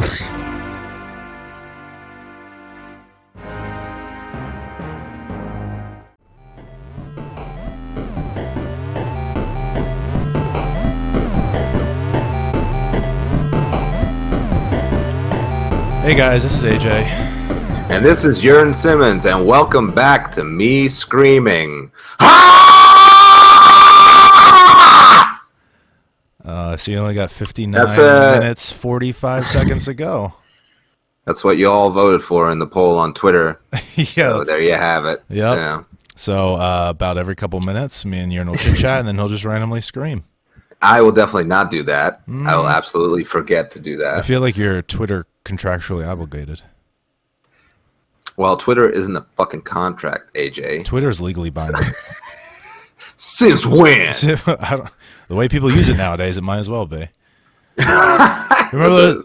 Hey guys, this is AJ. And this is Jurn Simmons, and welcome back to Me Screaming. So you only got 59 minutes, 45 seconds to go. That's what you all voted for in the poll on Twitter. Yeah, so there you have it. Yep. Yeah. So about every couple minutes, me and Jurn will chit-chat, and then he'll just randomly scream. I will definitely not do that. I will absolutely forget to do that. I feel like you're Twitter contractually obligated. Well, Twitter isn't a fucking contract, AJ. Twitter's legally binding. Since when? The way people use it nowadays, it might as well be. Remember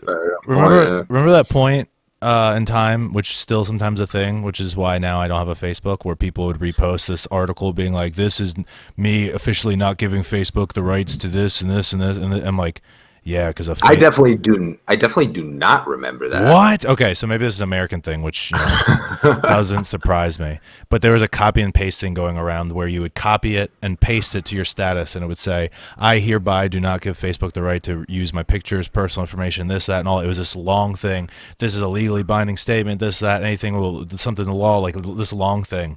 that point in time, which still sometimes a thing, which is why now I don't have a Facebook, where people would repost this article being like, this is me officially not giving Facebook the rights to this and this and this, and I'm like, yeah, because I definitely do not remember that. What? Okay, so maybe this is an American thing, which doesn't surprise me. But there was a copy and paste thing going around where you would copy it and paste it to your status, and it would say, I hereby do not give Facebook the right to use my pictures, personal information, this, that, and all. It was this long thing. This is a legally binding statement, this, that, anything, something in the law, like this long thing.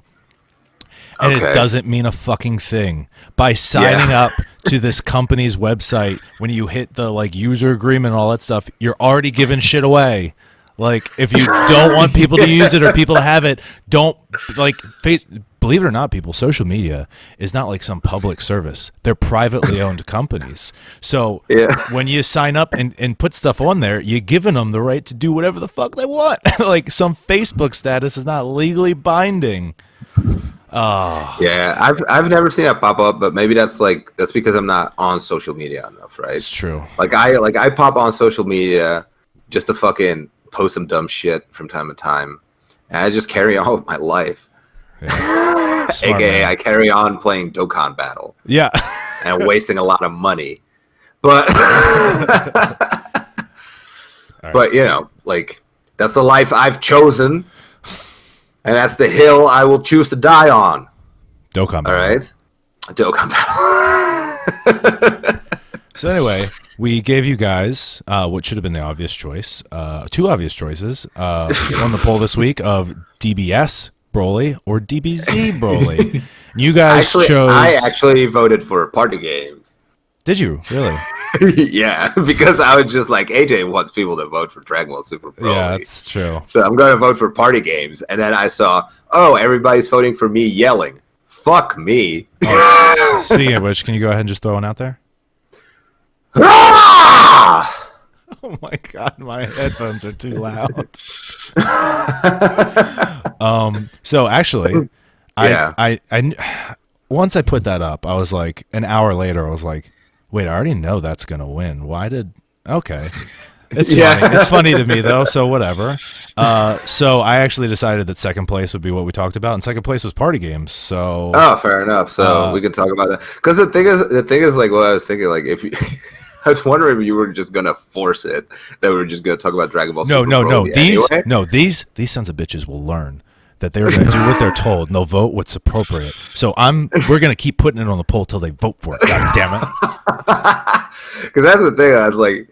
And It doesn't mean a fucking thing. By signing up to this company's website, when you hit the user agreement and all that stuff, you're already giving shit away. Like, if you don't want people to use it or people to have it, don't believe it or not, people, social media is not like some public service. They're privately owned companies. So when you sign up and put stuff on there, you're giving them the right to do whatever the fuck they want. Like, some Facebook status is not legally binding. Oh. Yeah, I've never seen that pop up, but maybe that's because I'm not on social media enough, right? It's true. I pop on social media just to fucking post some dumb shit from time to time, and I just carry on with my life. Yeah. Smart, AKA, man. I carry on playing Dokkan Battle. Yeah, and wasting a lot of money, but but that's the life I've chosen. And that's the hill I will choose to die on. Dokkan Battle. All right? Dokkan Battle. So anyway, we gave you guys what should have been the obvious choice. Two obvious choices on the poll this week of DBS Broly or DBZ Broly. You guys chose... I actually voted for Party Games. Did you? Really? Yeah, because I was just like, AJ wants people to vote for Dragon Ball Super Broly. Yeah, that's true. So I'm going to vote for Party Games. And then I saw, everybody's voting for me yelling. Fuck me. Oh, speaking of which, can you go ahead and just throw one out there? Ah! Oh my God, my headphones are too loud. So actually, I once I put that up, I was like, an hour later, I was like, wait, I already know that's going to win. Okay. It's funny. It's funny to me, though, so whatever. So I actually decided that second place would be what we talked about, and second place was Party Games, so... Oh, fair enough. So we can talk about that. Because the thing is, what I was thinking, if you... I was wondering if you were just going to force it, that we were just going to talk about Dragon Ball Super Broly anyway. These sons of bitches will learn that they're going to do what they're told, and they'll vote what's appropriate. So we're going to keep putting it on the poll till they vote for it. God damn it! Because that's the thing. I was like,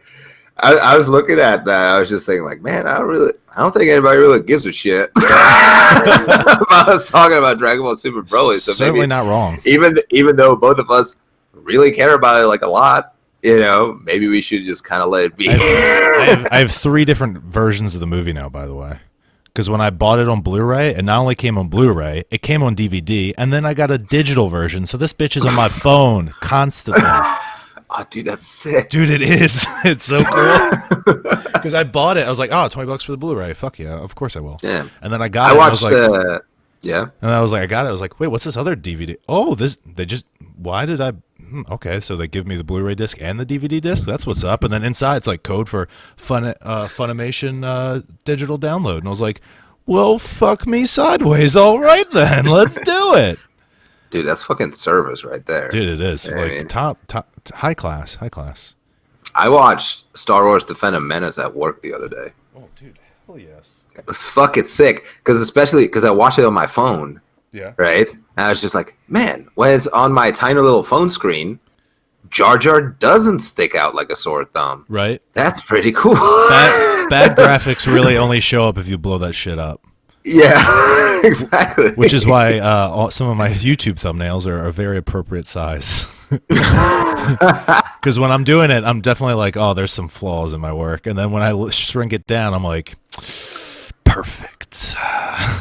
I was looking at that. I was just thinking, man, I don't think anybody really gives a shit about us talking about Dragon Ball Super Broly. So certainly not wrong. Even though both of us really care about it a lot, maybe we should just kind of let it be. I have 3 different versions of the movie now, by the way. Because when I bought it on Blu-ray, it not only came on Blu-ray, it came on DVD, and then I got a digital version. So this bitch is on my phone constantly. Oh, dude, that's sick. Dude, it is. It's so cool. Because I bought it. I was like, $20 for the Blu-ray. Fuck yeah. Of course I will. Yeah. And then I got it. I watched the... Yeah. And I was like, I got it. I was like, wait, what's this other DVD? Oh, why did I... Okay, so they give me the Blu-ray disc and the DVD disc. That's what's up. And then inside, it's like code for Funimation digital download. And I was like, well, fuck me sideways. All right, then. Let's do it. Dude, that's fucking service right there. Dude, it is. Top, high class. I watched Star Wars: The Phantom Menace at work the other day. Oh, dude, hell yes. It was fucking sick especially because I watched it on my phone. Yeah. Right. And I was just like, man, when it's on my tiny little phone screen, Jar Jar doesn't stick out like a sore thumb. Right. That's pretty cool. Bad graphics really only show up if you blow that shit up. Yeah, exactly. Which is why some of my YouTube thumbnails are a very appropriate size. Because when I'm doing it, I'm definitely like, oh, there's some flaws in my work. And then when I shrink it down, I'm like, perfect.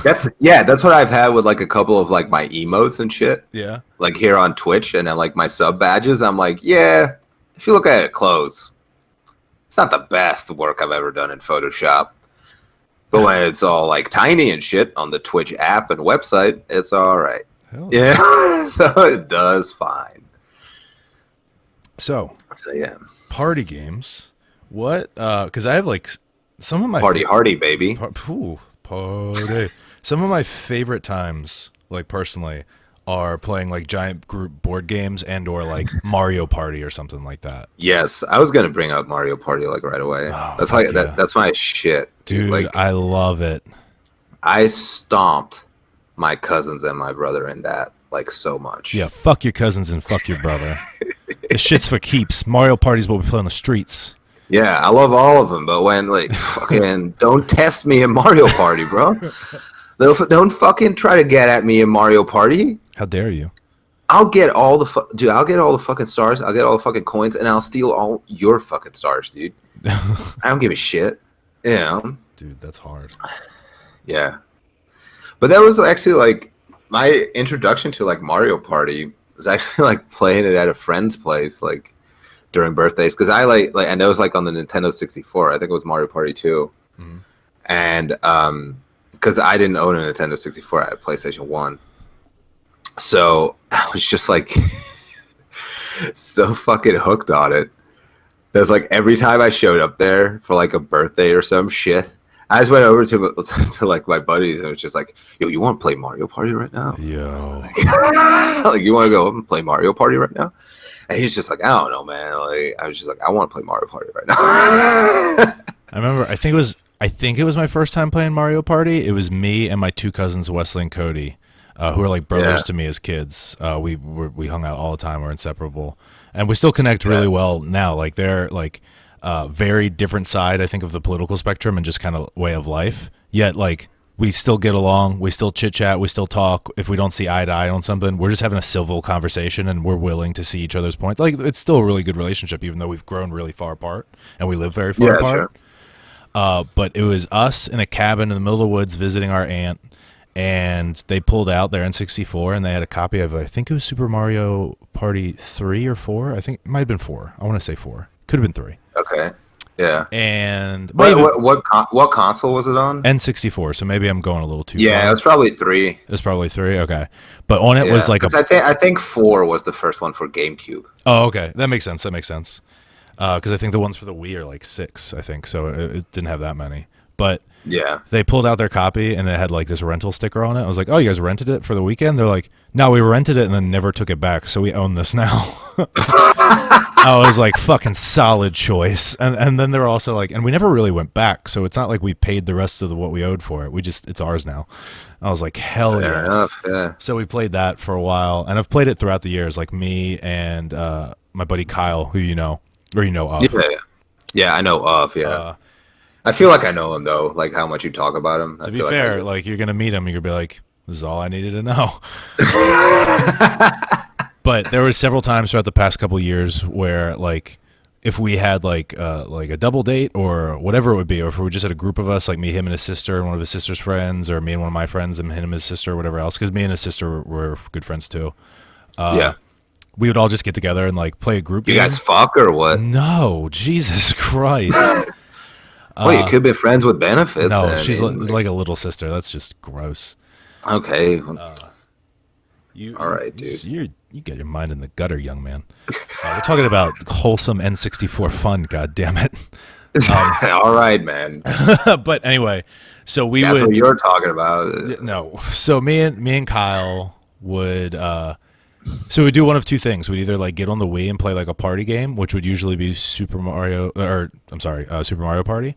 That's what I've had with like a couple of like my emotes and shit. Yeah. Like here on Twitch and like my sub badges, I'm like, yeah, if you look at it close, it's not the best work I've ever done in Photoshop. But when it's all like tiny and shit on the Twitch app and website, it's all right. Hell yeah. So it does fine. So yeah. Party games. What? Because I have like some of my hardy baby. Party. Some of my favorite times, like personally, are playing like giant group board games and or like Mario Party or something like that. Yes, I was gonna bring up Mario Party like right away. That's like that's my shit, dude. Like I love it. I stomped my cousins and my brother in that like so much. Yeah, fuck your cousins and fuck your brother. This shit's for keeps. Mario Party's what we play on the streets. Yeah, I love all of them, but when like fucking don't test me in Mario Party, bro. Don't fucking try to get at me in Mario Party. How dare you? I'll get all the I'll get all the fucking stars. I'll get all the fucking coins, and I'll steal all your fucking stars, dude. I don't give a shit. Yeah, dude, that's hard. Yeah, but that was actually like my introduction to like Mario Party was actually like playing it at a friend's place, like during birthdays, because I like and it was like on the Nintendo 64. I think it was Mario Party 2, and because I didn't own a Nintendo 64, I had a PlayStation 1. So I was just like so fucking hooked on it. It was like every time I showed up there for like a birthday or some shit, I just went over to like my buddies and it was just like, yo, you want to play Mario Party right now? Yo. Like, you want to go up and play Mario Party right now? And he's just like, I don't know, man. Like, I was just like, I want to play Mario Party right now. I remember, I think it was my first time playing Mario Party. It was me and my two cousins, Wesley and Cody, who are like brothers to me as kids. We hung out all the time. We're inseparable, and we still connect really well now. Like they're like very different side, I think, of the political spectrum and just kind of way of life. Yet like we still get along. We still chit chat. We still talk. If we don't see eye to eye on something, we're just having a civil conversation, and we're willing to see each other's points. Like it's still a really good relationship, even though we've grown really far apart and we live very far apart. Sure. But it was us in a cabin in the middle of the woods visiting our aunt, and they pulled out their N64 and they had a copy of, I think it was Super Mario Party 3 or 4. I think it might have been 4. I want to say 4. Could have been 3. Okay. Yeah. And what console was it on? N64. So maybe I'm going a little too far. It was probably 3. It was probably 3. Okay. But on it was like I think 4 was the first one for GameCube. Oh, okay. That makes sense. Because I think the ones for the Wii are like 6, I think. So it didn't have that many. But yeah, they pulled out their copy and it had like this rental sticker on it. I was like, oh, you guys rented it for the weekend? They're like, no, we rented it and then never took it back. So we own this now. I was like, fucking solid choice. And then they're also like, and we never really went back. So it's not like we paid the rest of what we owed for it. It's ours now. I was like, hell yes. Enough, yeah. So we played that for a while. And I've played it throughout the years, like me and my buddy Kyle, who you know. Or you know of. Yeah, I know of, yeah. I feel like I know him, though, like how much you talk about him. To be fair, like you're going to meet him, you're going to be like, this is all I needed to know. But there were several times throughout the past couple of years where, like, if we had, like a double date or whatever it would be, or if we just had a group of us, like me, him, and his sister, and one of his sister's friends, or me and one of my friends, and him and his sister, or whatever else, because me and his sister were good friends, too. We would all just get together and like play a group game. You guys fuck or what? No, Jesus Christ. Well, you could be friends with benefits. No, she's like a little sister. That's just gross. Okay. All right, dude. You get your mind in the gutter, young man. We're talking about wholesome N64 fun. God damn it. All right, man. But anyway, so that's what you're talking about. No, so me and Kyle would. So we do one of two things. We'd either like get on the Wii and play like a party game, which would usually be Super Mario, or I'm sorry, Super Mario Party,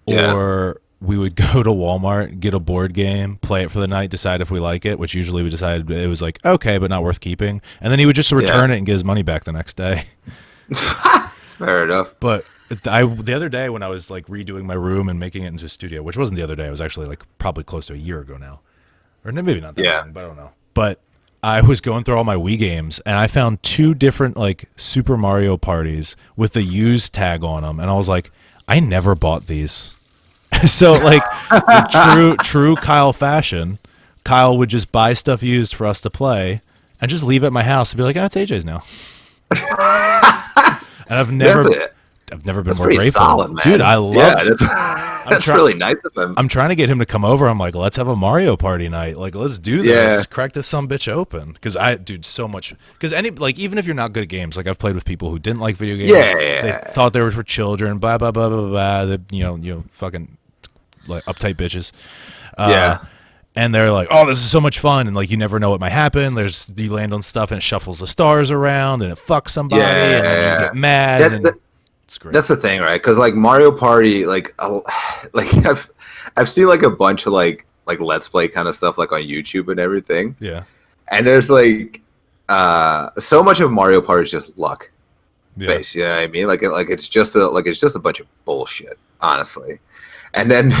Yeah. or we would go to Walmart, get a board game, play it for the night, decide if we like it, which usually we decided it was like okay, but not worth keeping, and then he would just return it and get his money back the next day. Fair enough. But the other day when I was like redoing my room and making it into a studio, which wasn't the other day, it was actually like probably close to a year ago now, or maybe not that long, but I don't know. But I was going through all my Wii games and I found two different like Super Mario parties with the used tag on them, and I was like, I never bought these. So like true Kyle fashion, Kyle would just buy stuff used for us to play and just leave it at my house and be like, it's AJ's now. And I've never been more grateful. Solid, man. Dude, I love it. That's really nice of him. I'm trying to get him to come over. I'm like, let's have a Mario Party night. Like, let's do this. Crack this sumbitch open. Because so much. Because even if you're not good at games, like I've played with people who didn't like video games. They thought they were for children. Blah blah blah blah blah. The, fucking like uptight bitches. And they're like, oh, this is so much fun. And like, you never know what might happen. You land on stuff and it shuffles the stars around and it fucks somebody and then you get mad. It's great. That's the thing, right? Because like Mario Party, like I've seen like a bunch of like Let's Play kind of stuff like on YouTube and everything. Yeah. And there's like so much of Mario Party is just luck based. You know what I mean? Like it's just a bunch of bullshit, honestly. And then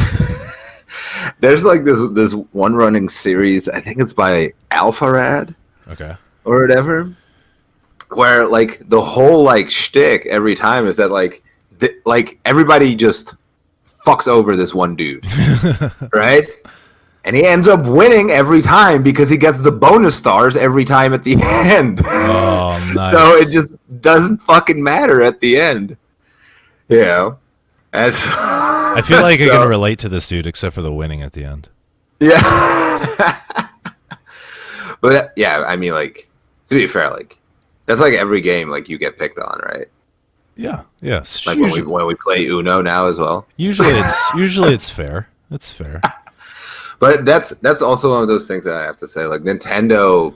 there's like this one running series, I think it's by Alpharad. Okay. Or whatever. Where like the whole like shtick every time is that like everybody just fucks over this one dude, right? And he ends up winning every time because he gets the bonus stars every time at the end. Oh, nice. So it just doesn't fucking matter at the end, you know. I feel like I can relate to this dude except for the winning at the end. Yeah. But yeah, I mean, like, to be fair, like that's like every game like you get picked on, right? Yeah. Yes. Like when we play Uno now as well. Usually it's fair. It's fair. But that's also one of those things that I have to say. Like Nintendo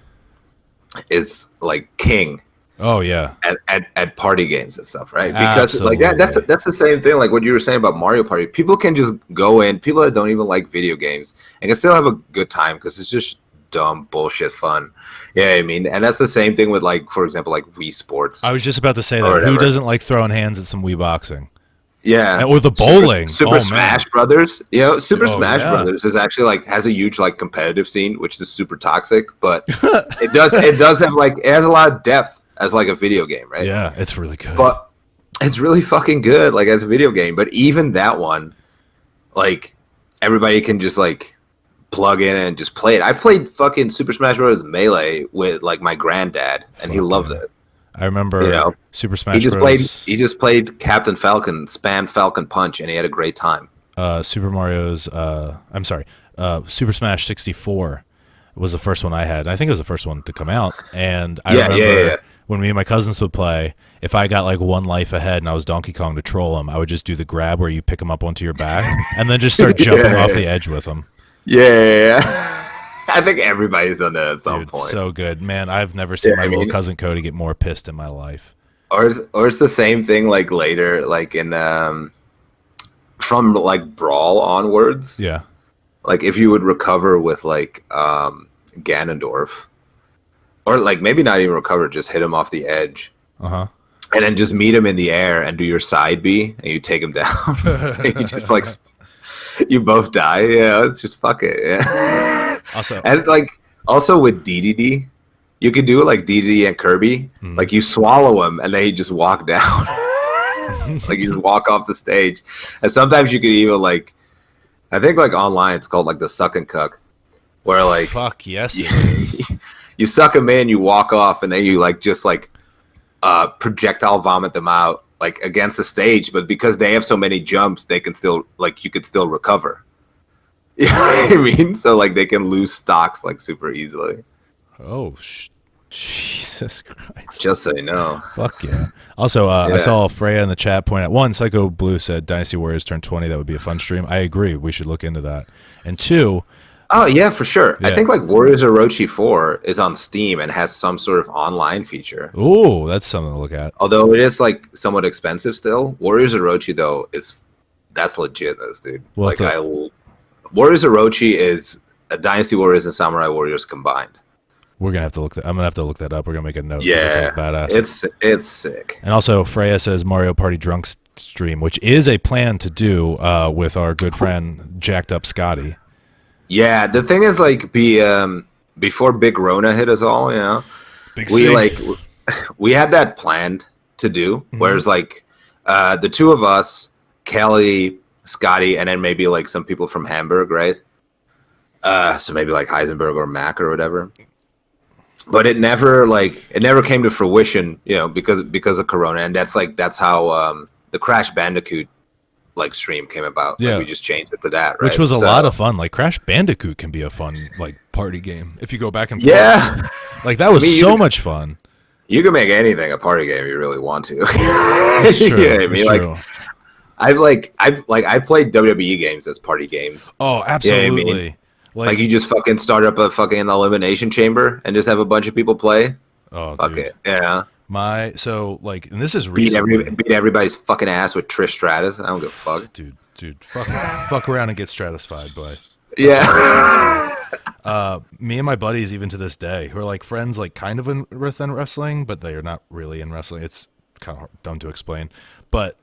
is like king. Oh yeah. At party games and stuff, right? Because Absolutely. like that's the same thing. Like what you were saying about Mario Party. People can just go in. People that don't even like video games and can still have a good time because it's just dumb bullshit fun. Yeah, I mean, and that's the same thing with like, for example, like Wii Sports. I was just about to say that. Who doesn't like throwing hands at some Wii boxing? Yeah, or the bowling. Super Smash Brothers. You know, Smash yeah. Brothers is actually like has a huge like competitive scene, which is super toxic, but it does have like it has a lot of depth as like a video game, right? Yeah, it's really good. But it's really fucking good, like as a video game. But even that one, like everybody can just like plug in and just play it. I played fucking Super Smash Bros. Melee with like my granddad, and he loved it. I remember, Super Smash Bros. He just played Captain Falcon, spammed Falcon Punch, and he had a great time. Super Smash 64 was the first one I had. I think it was the first one to come out. And I remember when me and my cousins would play, if I got like one life ahead and I was Donkey Kong to troll him, I would just do the grab where you pick him up onto your back and then just start jumping off the edge with him. Yeah. I think everybody's done that at some point. So good, man. I've never seen my little cousin Cody get more pissed in my life. Or it's the same thing like later, like in from like Brawl onwards. Yeah. Like if you would recover with like Ganondorf, or like maybe not even recover, just hit him off the edge. And then just meet him in the air and do your side B, and you take him down. And you just like you both die. Yeah, it's just fuck it. Yeah. Also with DDD, you can do it like DDD and Kirby. Like you swallow them and they just walk down. Like you just walk off the stage. And sometimes you could even like, I think like online it's called like the suck and cuck, where like fuck yes you suck them in, you walk off, and then you like just like projectile vomit them out like against the stage. But because they have so many jumps, they can still like you could still recover. You know what I mean? So like they can lose stocks like super easily. Oh, Jesus Christ! Just so you know. Fuck yeah. Also, I saw Freya in the chat point out, one, Psycho Blue said Dynasty Warriors turn 20. That would be a fun stream. I agree. We should look into that. And two, Oh yeah, for sure. Yeah. I think like Warriors Orochi 4 is on Steam and has some sort of online feature. Ooh, that's something to look at. Although it is like somewhat expensive still. Warriors Orochi though that's legitness, dude. Well, Like Warriors Orochi is a Dynasty Warriors and Samurai Warriors combined. We're gonna have to look. I'm gonna have to look that up. We're gonna make a note. 'Cause Yeah, that sounds badass. it's sick. And also, Freya says Mario Party drunk stream, which is a plan to do with our good friend Jacked Up Scotty. Yeah, the thing is like before Big Rona hit us all, you know, Big we C. like we had that planned to do. Whereas like the two of us, Kelly, Scotty, and then maybe like some people from Hamburg, right? So maybe like Heisenberg or Mac or whatever. But it never came to fruition, you know, because of Corona, and that's how the Crash Bandicoot like stream came about. Yeah, like, we just changed it to that, right? Which was a lot of fun. Like Crash Bandicoot can be a fun like party game if you go back and forth. Yeah, like that was so much fun. You can make anything a party game if you really want to. It's true. You know what I mean? It's Like true. I played WWE games as party games. Oh, absolutely. You know what I mean? Like you just fucking start up a fucking elimination chamber and just have a bunch of people play. Oh, Fuck dude. it, yeah. And this is Beat recently. beat everybody's fucking ass with Trish Stratus. I don't give a fuck. Dude, fuck around and get stratified, boy. Yeah. Me and my buddies, even to this day, who are like friends, like kind of within wrestling, but they are not really in wrestling. It's kind of dumb to explain, but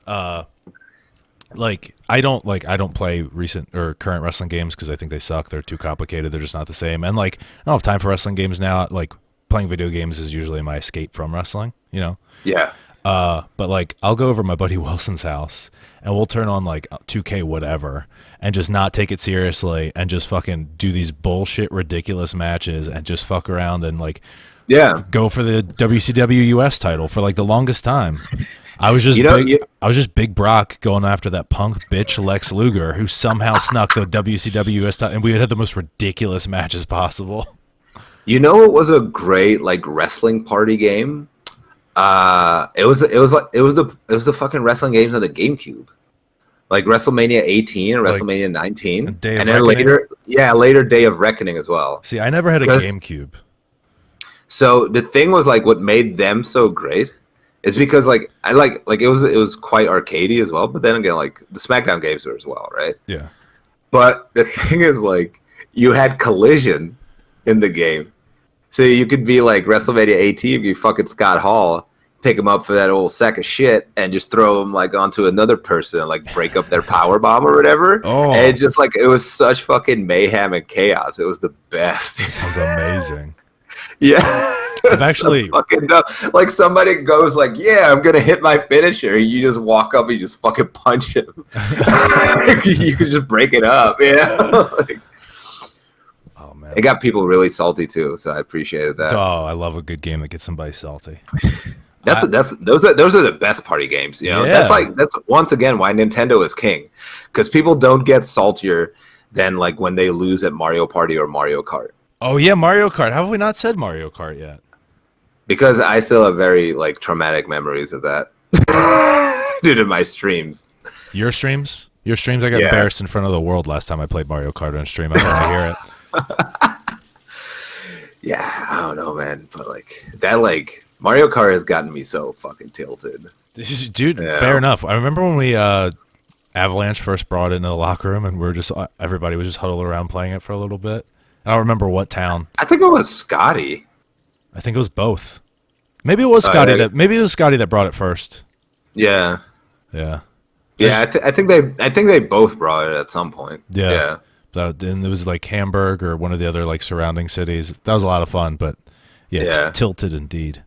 like I don't play recent or current wrestling games because I think they suck. They're too complicated. They're just not the same. And like I don't have time for wrestling games now. Like playing video games is usually my escape from wrestling. You know. Yeah. But like I'll go over to my buddy Wilson's house and we'll turn on like 2K whatever and just not take it seriously and just fucking do these bullshit ridiculous matches and just fuck around and like go for the WCW US title for like the longest time. I was just I was just Big Brock going after that punk bitch Lex Luger who somehow snuck the WCW US title, and we had the most ridiculous matches possible. You know, it was a great like wrestling party game. It was the fucking wrestling games on the GameCube, like WrestleMania 18 and Like, WrestleMania 19, and Day of and then Reckoning? later Day of Reckoning as well. See, I never had a GameCube. So the thing was like what made them so great is because like I like it was quite arcadey as well, but then again like the SmackDown games were as well, right? Yeah. But the thing is like you had Collision in the game. So you could be like WrestleMania 18, you fucking Scott Hall, pick him up for that old sack of shit and just throw him like onto another person and like break up their power bomb or whatever. Oh. And just like it was such fucking mayhem and chaos. It was the best. That sounds amazing. Yeah. I've actually fucking dumb. Like somebody goes like, yeah, I'm gonna hit my finisher. You just walk up and you just fucking punch him. You could just break it up, yeah. Like, oh man, it got people really salty too, so I appreciated that. Oh, I love a good game that gets somebody salty. Those are the best party games, you know. Yeah. That's once again why Nintendo is king, because people don't get saltier than like when they lose at Mario Party or Mario Kart. Oh yeah, Mario Kart. How have we not said Mario Kart yet? Because I still have very like traumatic memories of that due to my streams. Your streams? I got embarrassed in front of the world last time I played Mario Kart on stream. I don't want to hear it. Yeah, I don't know, man, but like that, like Mario Kart has gotten me so fucking tilted. Dude, Yeah. fair enough. I remember when we Avalanche first brought it into the locker room, and everybody was just huddled around playing it for a little bit. I don't remember what town. I think it was Scotty. I think it was both. Maybe it was Scotty yeah. Maybe it was Scotty that brought it first. Yeah, Yeah. yeah. I think they both brought it at some point. Yeah. And it was like Hamburg or one of the other like surrounding cities. That was a lot of fun, but yeah. Tilted indeed.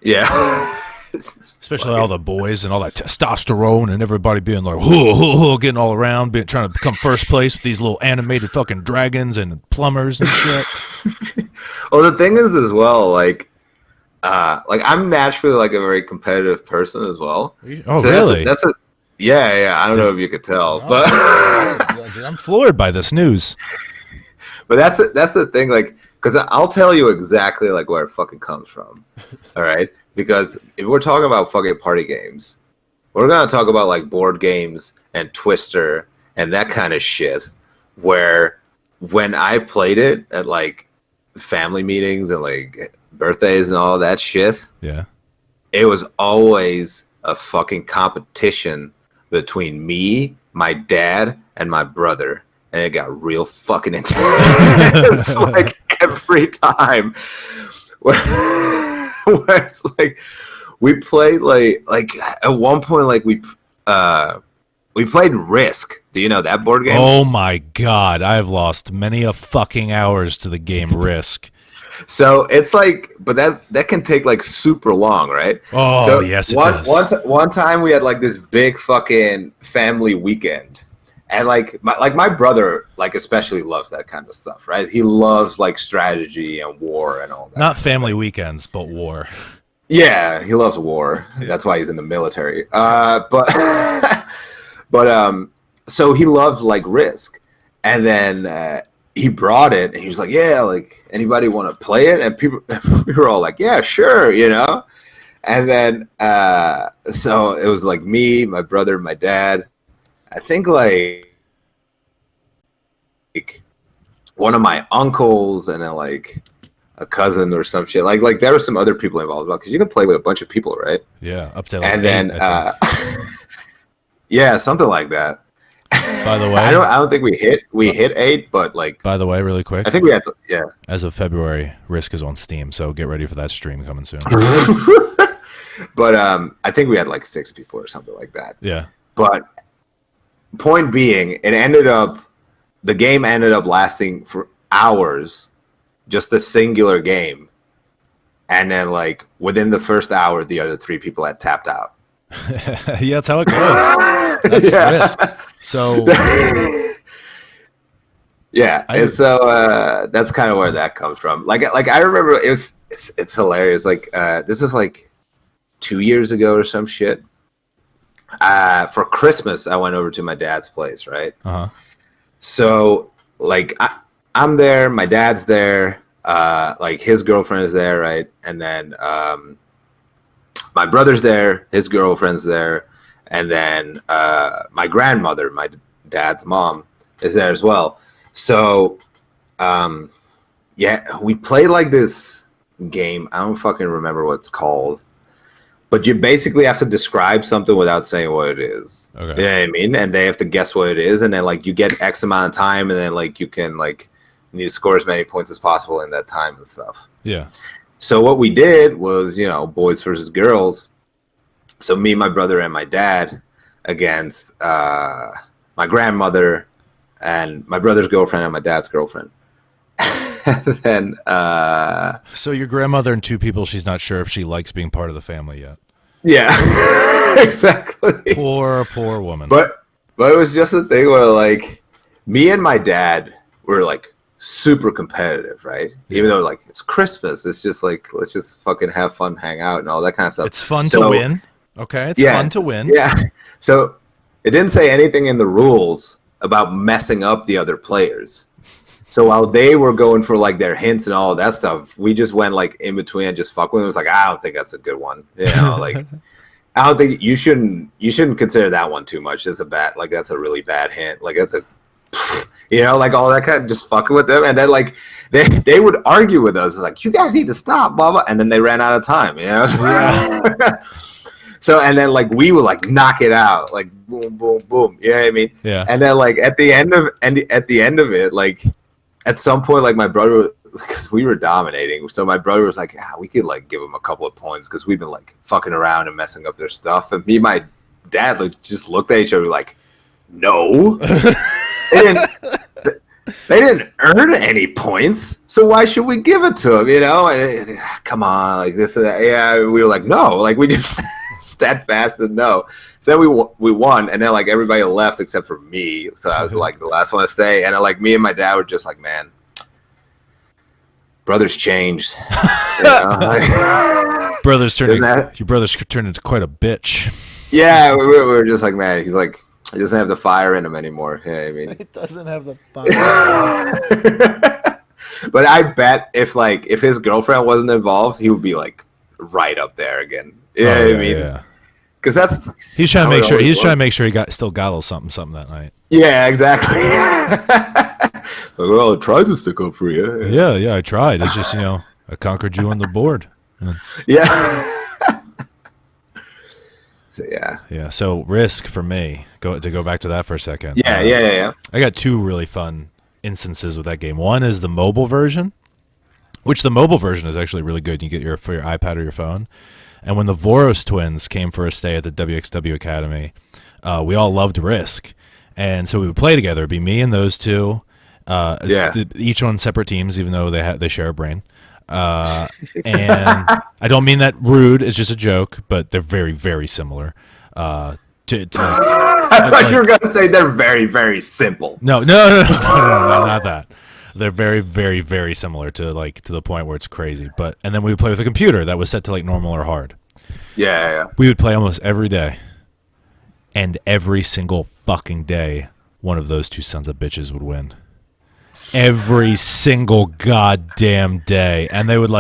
Yeah. Especially all the boys and all that testosterone and everybody being like, getting all around, trying to become first place with these little animated fucking dragons and plumbers and shit. Well, the thing is as well, like I'm naturally like a very competitive person as well. Oh, so really? That's a yeah. I don't know if you could tell, but I'm floored by this news. but that's the thing, like, because I'll tell you exactly like where it fucking comes from. All right. Because if we're talking about fucking party games, we're going to talk about like board games and Twister and that kind of shit where when I played it at like family meetings and like birthdays and all that shit, Yeah. it was always a fucking competition between me, my dad, and my brother. And it got real fucking intense like every time. Where it's like we played like at one point like we played Risk. Do you know that board game? Oh my god, I've lost many a fucking hours to the game Risk. So it's like, but that can take like super long, right? Oh, so yes, it does. One time we had like this big fucking family weekend, and like my brother like especially loves that kind of stuff, right? He loves like strategy and war and all that. Not family weekends, but war. Yeah, he loves war. That's why he's in the military. But so he loved like Risk, and then he brought it, and he was like, "Yeah, like anybody want to play it?" And we were all like, "Yeah, sure," you know. And then so it was like me, my brother, my dad. I think like one of my uncles, and then like a cousin or some shit. Like there were some other people involved because you can play with a bunch of people, right? Yeah, up to like And 8, then yeah, something like that. By the way, I don't think we hit 8, but like by the way, really quick, I think we had as of February, Risk is on Steam, so get ready for that stream coming soon. But I think we had like 6 people or something like that. Yeah. But point being, the game ended up lasting for hours, just a singular game, and then like within the first hour, the other 3 people had tapped out. Yeah, that's how it goes. That's Risk. So yeah, and so that's kind of where that comes from. Like I remember it's hilarious. Like this was like 2 years ago or some shit. For Christmas, I went over to my dad's place, right? Uh-huh. So like I'm there, my dad's there, like his girlfriend is there, right? And then my brother's there, his girlfriend's there, and then my grandmother, my dad's mom, is there as well. So yeah, we played like this game. I don't fucking remember what it's called. But you basically have to describe something without saying what it is. Okay. You know what I mean? And they have to guess what it is, and then like you get X amount of time, and then like you can like you need to score as many points as possible in that time and stuff. Yeah. So what we did was, you know, boys versus girls. So me, my brother, and my dad against my grandmother and my brother's girlfriend and my dad's girlfriend. And then so your grandmother and 2 people she's not sure if she likes being part of the family yet. Yeah, exactly. Poor woman. But it was just a thing where like me and my dad were like super competitive, right? Yeah. Even though like it's Christmas, it's just like let's just fucking have fun, hang out, and all that kind of stuff. It's fun to win. Okay, it's fun to win. Yeah. So it didn't say anything in the rules about messing up the other players. So while they were going for like their hints and all of that stuff, we just went like in between and just fuck with them. It was like, I don't think that's a good one. You know, like I don't think you shouldn't consider that one too much. That's a really bad hint. Like that's a, you know, like all that kind of just fucking with them. And then like they would argue with us. It's like, you guys need to stop, blah, blah. And then they ran out of time, you know? Yeah. So, and then like we would like knock it out, like boom, boom, boom. You know what I mean? Yeah. And then like at the end of it, like at some point, like my brother, because we were dominating, so my brother was like, "Yeah, we could like give them a couple of points because we've been like fucking around and messing up their stuff." And me and my dad like just looked at each other like, "No, they didn't earn any points, so why should we give it to them?" You know? And come on, like this and that. Yeah, we were like, "No," like we just steadfast and no. So then we won, and then like everybody left except for me. So I was like the last one to stay, and like me and my dad were just like, man, brothers changed. You know? Your brother's turned into quite a bitch. Yeah, we were just like, man, he's like, he doesn't have the fire in him anymore. You know what I mean? He doesn't have the fire. But I bet if his girlfriend wasn't involved, he would be like right up there again. You know what I mean? Yeah. Because that's he's trying to make sure he still got a little something that night. Yeah, exactly. well, I tried to stick up for you. Yeah, I tried. It's just, I conquered you on the board. Yeah. So yeah. Yeah. So Risk for me, go back to that for a second. Yeah. I got two really fun instances with that game. One is the mobile version, which the mobile version is actually really good. You get for your iPad or your phone. And when the Voros twins came for a stay at the WXW Academy, we all loved Risk. And so we would play together. It'd be me and those two, each on separate teams, even though they share a brain. And I don't mean that rude. It's just a joke, but they're very, very similar. I thought you were going to say they're very, very simple. No, not that. They're very, very, very similar to the point where it's crazy. And then we would play with a computer that was set to normal or hard. Yeah. We would play almost every day, and every single fucking day, one of those two sons of bitches would win. Every single goddamn day. And they would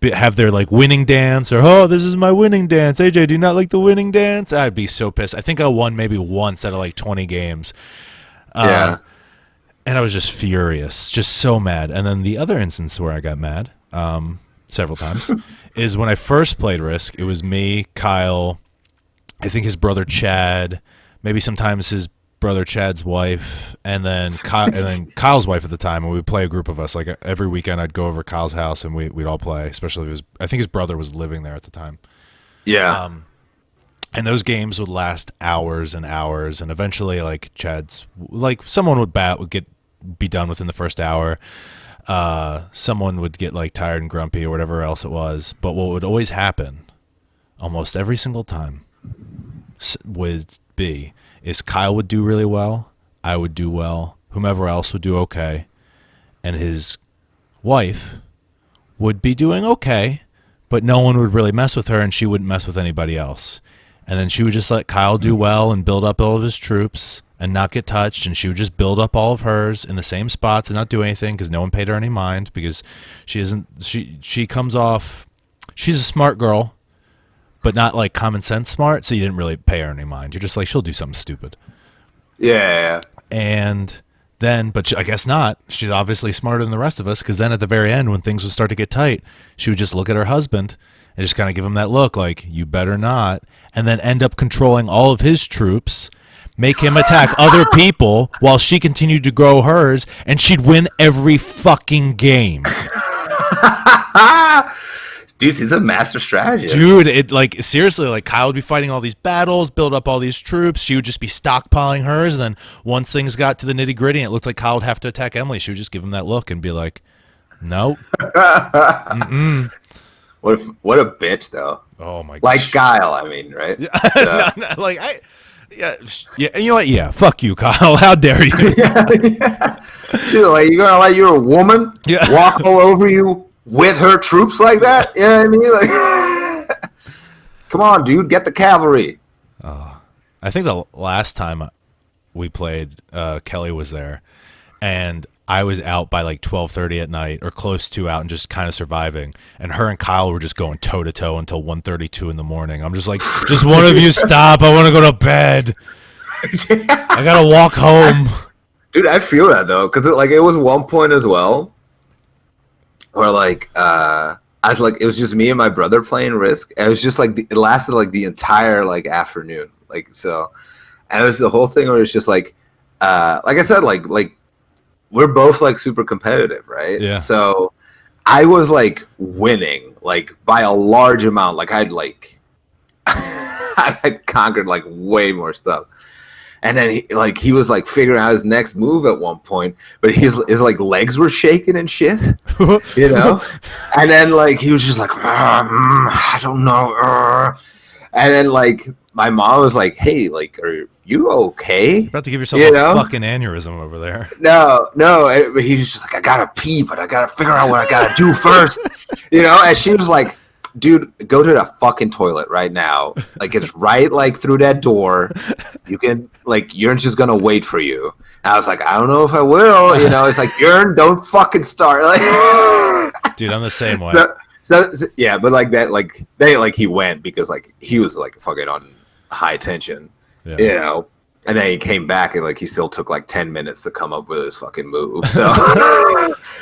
have their winning dance, or, oh, this is my winning dance. AJ, do you not like the winning dance? I'd be so pissed. I think I won maybe once out of 20 games. And I was just furious, just so mad. And then the other instance where I got mad several times is when I first played Risk. It was me, Kyle, I think his brother Chad, maybe sometimes his brother Chad's wife, and then Kyle's wife at the time, and we'd play a group of us. Every weekend I'd go over to Kyle's house and we'd all play, especially if I think his brother was living there at the time. Yeah. And those games would last hours and hours, and eventually Chad's someone would be done within the first hour. Someone would get tired and grumpy or whatever else it was. But what would always happen almost every single time would be is Kyle would do really well, I would do well, whomever else would do okay, and his wife would be doing okay, but no one would really mess with her, and she wouldn't mess with anybody else. And then she would just let Kyle do well and build up all of his troops and not get touched, and she would just build up all of hers in the same spots and not do anything because no one paid her any mind, because she comes off, she's a smart girl, but not common sense smart, so you didn't really pay her any mind. You're just she'll do something stupid. Yeah. And then, I guess not. She's obviously smarter than the rest of us, because then at the very end, when things would start to get tight, she would just look at her husband and just kind of give him that look you better not, and then end up controlling all of his troops, make him attack other people while she continued to grow hers, and she'd win every fucking game. Dude, he's a master strategist. Dude, it seriously, Kyle would be fighting all these battles, build up all these troops. She would just be stockpiling hers, and then once things got to the nitty gritty, and it looked like Kyle would have to attack Emily, she would just give him that look and be like, "Nope." What a bitch, though. Oh my gosh. Kyle, I mean, right? So. Yeah. You know what? Yeah, fuck you, Kyle. How dare you? Yeah. Dude, you gonna let your woman walk all over you with her troops like that? You know what I mean? Come on, dude, get the cavalry. I think the last time we played, Kelly was there, and I was out by 12:30 at night, or close to out, and just kind of surviving. And her and Kyle were just going toe to toe until 1:32 in the morning. I'm just just one of you stop. I want to go to bed. I gotta walk home. Dude, I feel that though, because it was one point as well where I was it was just me and my brother playing Risk. And it was just it lasted the entire afternoon. So, and it was the whole thing where it's just like I said, we're both like super competitive, right? Yeah. So I was like winning like by a large amount. Like I'd like I had conquered like way more stuff. And then he was like figuring out his next move at one point, but his like legs were shaking and shit, you know. And then like he was just like, I don't know. And then like my mom was like, "Hey, like, are you okay? About to give yourself a fucking aneurysm over there." No. He was just like, "I gotta pee, but I gotta figure out what I gotta do first," you know. And she was like, "Dude, go to the fucking toilet right now. Like, it's right like through that door. You can like, Jurn's just gonna wait for you." And I was like, "I don't know if I will." You know, it's like, Jurn, don't fucking start. Like, dude, I'm the same way. So yeah, but like that, like he went because like he was like fucking on high tension, you know. And then he came back and like he still took like 10 minutes to come up with his fucking move. So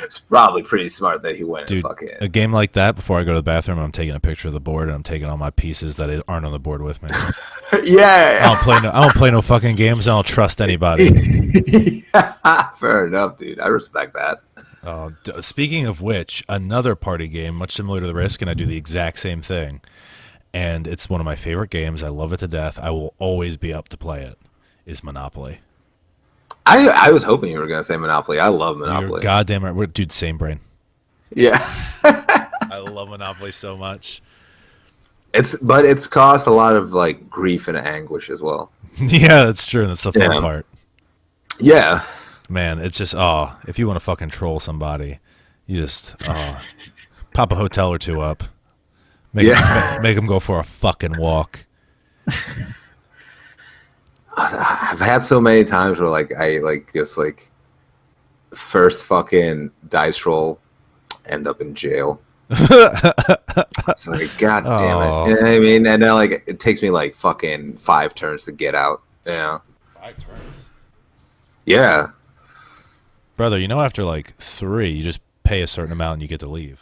it's probably pretty smart that he went Dude, and fucking. a game like that, before I go to the bathroom, I'm taking a picture of the board and I'm taking all my pieces that aren't on the board with me. Yeah. I don't play no fucking games. I don't trust anybody. Yeah, fair enough, dude. I respect that. Speaking of which, another party game, much similar to the Risk, and I do the exact same thing. And it's one of my favorite games. I love it to death. I will always be up to play it. Is Monopoly. I was hoping you were going to say Monopoly. I love Monopoly. You're goddamn right. Dude, same brain. Yeah. I love Monopoly so much. But it's caused a lot of like grief and anguish as well. Yeah, that's true. That's the fun part. Yeah. Man, it's just, if you want to fucking troll somebody, you just, pop a hotel or two up. Make them go for a fucking walk. I've had so many times where like I like just like first fucking dice roll end up in jail. It's like god damn it. You know what I mean? And then like it takes me like fucking 5 turns to get out. Yeah. 5 turns. Yeah. Brother, after like 3, you just pay a certain amount and you get to leave.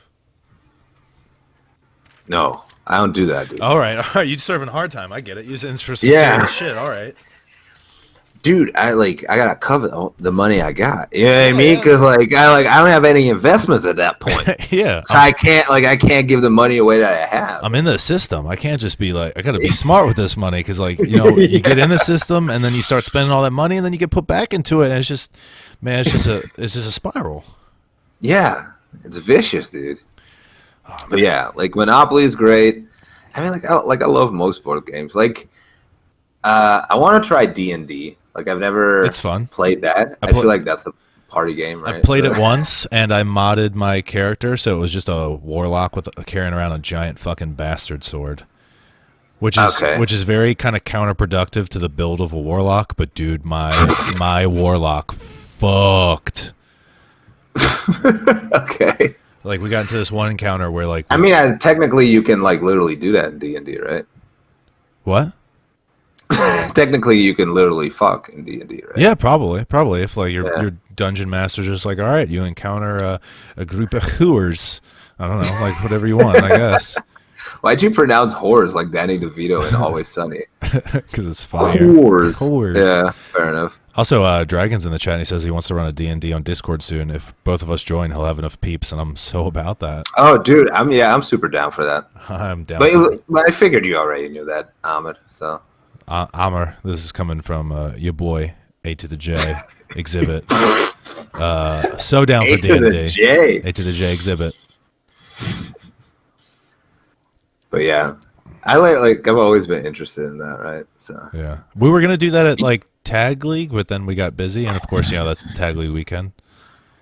No, I don't do that, dude. All right. You serving hard time. I get it. You in for some serious shit. All right. Dude, I gotta cover the money I got. You know what I mean? Because like I don't have any investments at that point. Yeah, so I can't give the money away that I have. I'm in the system. I can't just be like I gotta be smart with this money because like you get in the system and then you start spending all that money and then you get put back into it and it's just a spiral. Yeah, it's vicious, dude. But yeah, like Monopoly is great. I mean, I love most board games. Like, I want to try D&D. Like I've never played that. I feel like that's a party game, right? I played it once and I modded my character so it was just a warlock carrying around a giant fucking bastard sword. Which is very kind of counterproductive to the build of a warlock, but dude, my warlock fucked. Okay. Like we got into this one encounter where like technically you can like literally do that in D&D, right? What? Technically, you can literally fuck in D&D, right? Yeah, probably. If like your dungeon master's just like, all right, you encounter a group of whores. I don't know, like whatever you want, I guess. Why'd you pronounce whores like Danny DeVito in Always Sunny? Because it's funny. Whores. Yeah, fair enough. Also, Dragon's in the chat and he says he wants to run a D&D on Discord soon. If both of us join, he'll have enough peeps, and I'm so about that. Oh, dude, I'm super down for that. I'm down. But I figured you already knew that, Ahmed, so... Amr, this is coming from your boy A to the J Exhibit. So down for D&D. A to the J Exhibit. But yeah, I've always been interested in that, right? So yeah, we were gonna do that at like Tag League, but then we got busy, and of course, that's the Tag League weekend.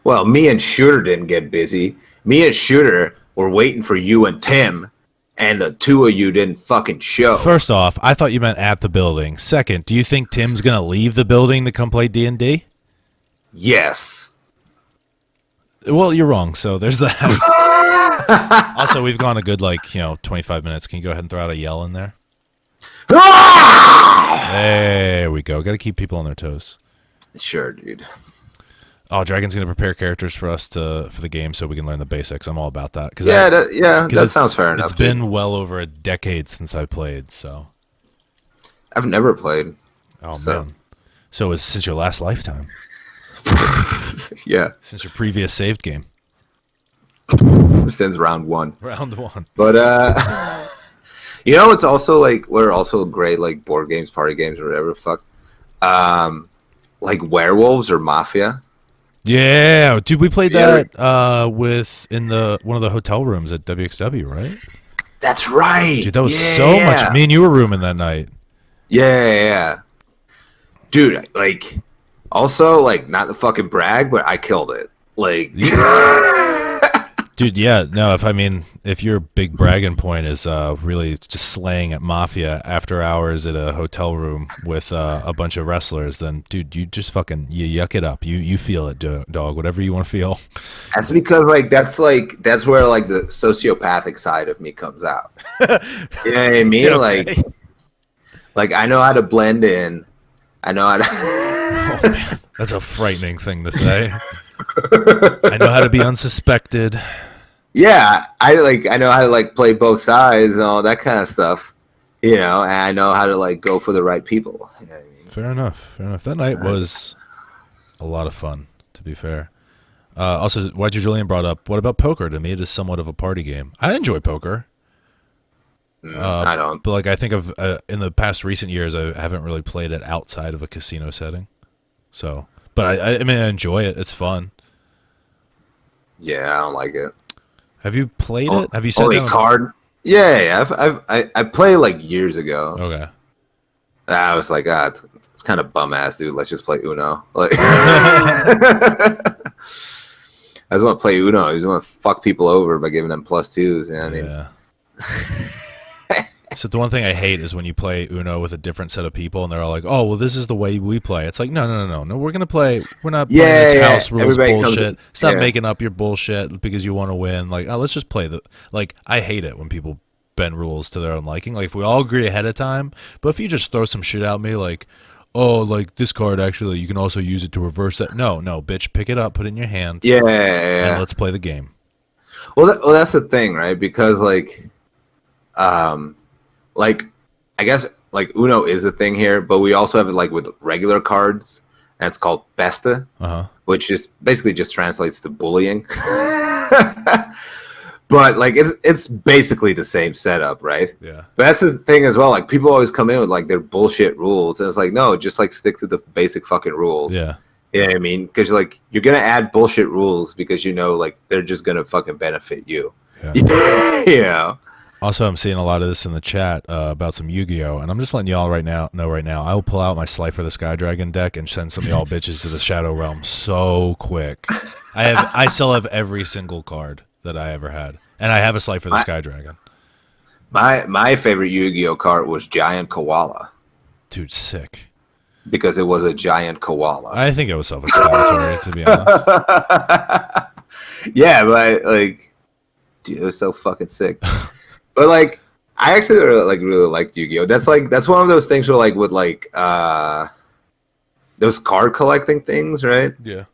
Well, me and Shooter didn't get busy. Me and Shooter were waiting for you and Tim. And the two of you didn't fucking show. First off, I thought you meant at the building. Second, do you think Tim's going to leave the building to come play D&D? Yes. Well, you're wrong, so there's that. Also, we've gone a good, 25 minutes. Can you go ahead and throw out a yell in there? There we go. Got to keep people on their toes. Sure, dude. Oh, Dragon's going to prepare characters for us for the game so we can learn the basics. I'm all about that. That sounds fair enough. It's been well over a decade since I played, so. I've never played. Oh, man. So it was since your last lifetime. Yeah. Since your previous saved game. Since round 1. Round 1. But, it's also we're also great board games, party games, or whatever the fuck. Like werewolves or mafia. Yeah, dude, we played that in one of the hotel rooms at WXW, right? That's right. Dude, that was so much. Me and you were rooming that night. Yeah. Dude, also, not the fucking brag, but I killed it. Dude, yeah, no, if your big bragging point is really just slaying at Mafia after hours at a hotel room with a bunch of wrestlers, then, dude, you just fucking, you yuck it up. You feel it, dog, whatever you want to feel. That's because, that's where, the sociopathic side of me comes out. You know what I mean? Okay. I know how to blend in, I know how to. Oh man, that's a frightening thing to say. I know how to be unsuspected. Yeah, I know how to like play both sides and all that kind of stuff. You know, and I know how to like go for the right people. You know what I mean? Fair enough. Fair enough. That night was a lot of fun, to be fair. Also, YG Julian brought up, what about poker? To me, it is somewhat of a party game. I enjoy poker. I don't. But like I think of in the past recent years, I haven't really played it outside of a casino setting. So, but I mean, I enjoy it. It's fun. Yeah, I don't like it. Have you played it? Have you sat Only down? card? Yeah. I played like years ago. Okay. I was like, it's kind of bum ass, dude. Let's just play Uno. Like, I just want to play Uno. I just want to fuck people over by giving them +2s. You know what I mean? Yeah. So the one thing I hate is when you play Uno with a different set of people and they're all like, "Oh, well, this is the way we play." It's like, no. We're gonna play. We're not playing this house rules bullshit. Stop making up your bullshit because you want to win. Like, oh, let's just play the. Like, I hate it when people bend rules to their own liking. Like, if we all agree ahead of time, but if you just throw some shit at me, like, oh, like this card actually, you can also use it to reverse that. No, bitch, pick it up, put it in your hand, and let's play the game. Well, that's the thing, right? Because like I guess like Uno is a thing here, but we also have it like with regular cards, and it's called Besta, which just basically just translates to bullying. But like it's basically the same setup, right? Yeah. But that's the thing as well. Like people always come in with like their bullshit rules, and it's like no, just like stick to the basic fucking rules. Yeah. You know what I mean? Because like you're gonna add bullshit rules because you know like they're just gonna fucking benefit you. Yeah. You know. Also, I'm seeing a lot of this in the chat about some Yu-Gi-Oh, and I'm just letting y'all know right now. I will pull out my Slifer the Sky Dragon deck and send some of y'all bitches to the Shadow Realm so quick. I still have every single card that I ever had, and I have a Slifer the Sky Dragon. My favorite Yu-Gi-Oh card was Giant Koala. Dude, sick. Because it was a giant koala. I think it was self-explanatory, to be honest. Yeah, but like, dude, it was so fucking sick. But like, I actually really liked Yu-Gi-Oh. That's one of those things where like with like those card collecting things, right? Yeah.